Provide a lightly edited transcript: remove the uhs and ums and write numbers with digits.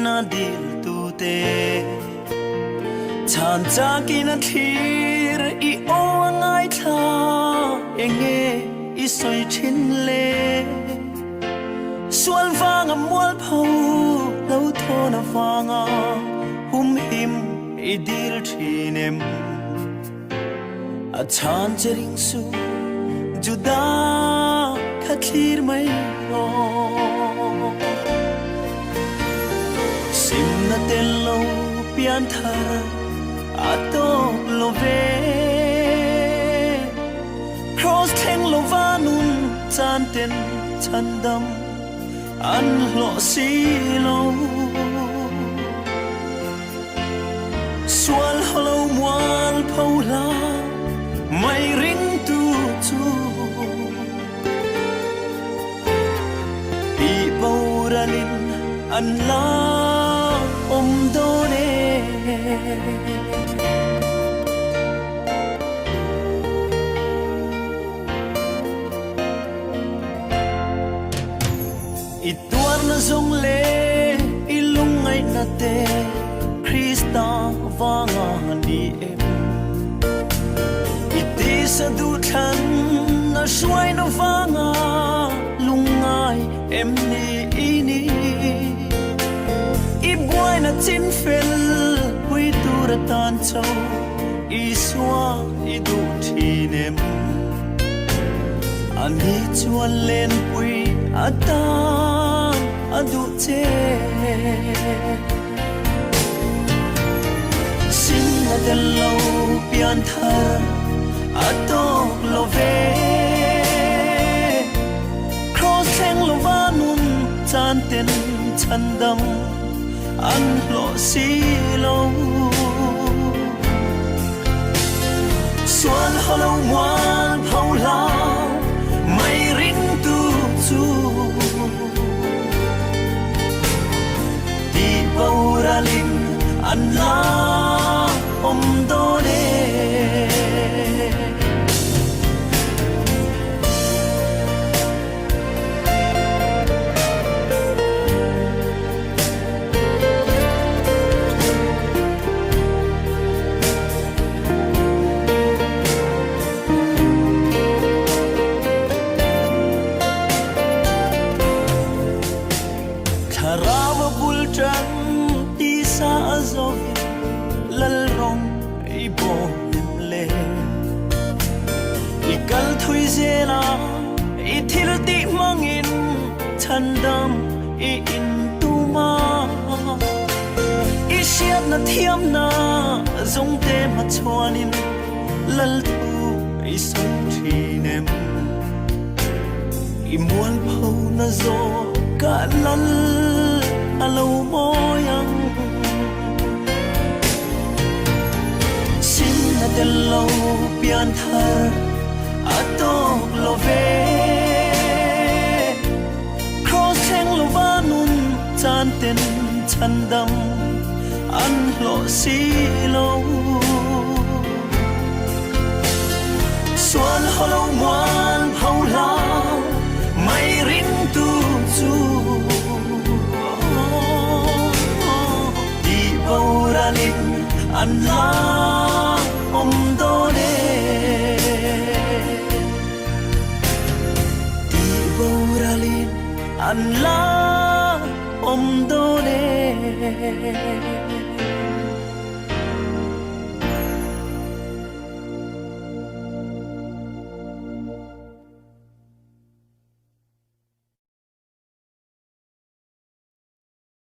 na dil tu te chan cha ki na thir I o ngai tha enge I soi thin le sual vanga mual phau lo thona vanga hum him I dil thinem a chan chering su juda khathir mai no sim na tel lo pian tha ato lo ve cross theng lo vanun chan ten chan dam an lo si lo sual holo mual paula mai ring tu chu I pauralin an la do ne I tuar na zong le I lungai na te Krista vanga ni em I ti sa du than na shuai na vanga lungai em ni ini I buai na chin fel hui tu ra tan chau I swa I du thi nem ani chuan len pui atan adu che sin na del lo pian thar atok lo ve cross theng lo vanun chan ten chan dam an lo si lo suan holo muan phau la mai rin tu chu di pauralin an la do ne Rawa bultan di sa azovin lal rong I bo le I kal thui zela I thil ti mangin chandam I in tuma I siat na thiam na zong te ma chwanin lal thu I sun thi nem I mual phau na zo ka lal alo moyang sin na del lo pian thar atok lo ve cross theng lo vanun chan ten chan dam an lo si lo suan holo muan phau la mai rin tu chu pauralin an la do ne di pauralin an la do ne